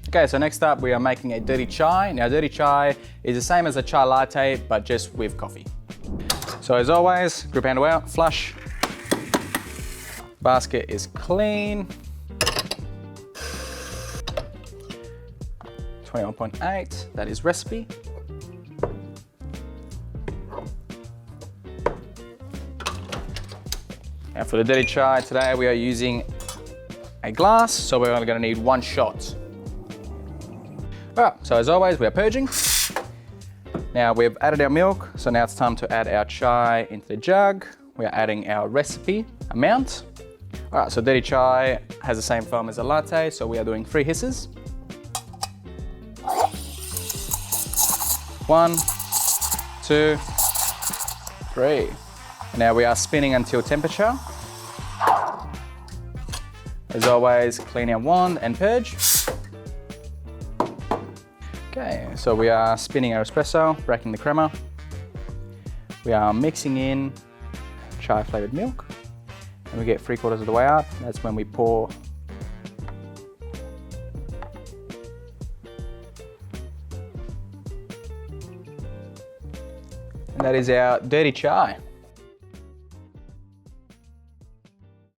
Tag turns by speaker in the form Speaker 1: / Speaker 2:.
Speaker 1: Okay, so next up we are making a dirty chai. Now dirty chai is the same as a chai latte, but just with coffee. So as always, grip handle out, flush. Basket is clean. 21.8, that is recipe. And for the dirty chai today, we are using a glass, so we're only going to need 1 shot. All right, so as always, we are purging. Now we've added our milk, so now it's time to add our chai into the jug. We are adding our recipe amount. All right, so dirty chai has the same foam as a latte, so we are doing 3 hisses. 1, 2, 3. And now we are spinning until temperature. As always, clean our wand and purge. Okay, so we are spinning our espresso, breaking the crema. We are mixing in chai flavored milk, and we get 3/4 of the way up. That's when we pour. And that is our dirty chai.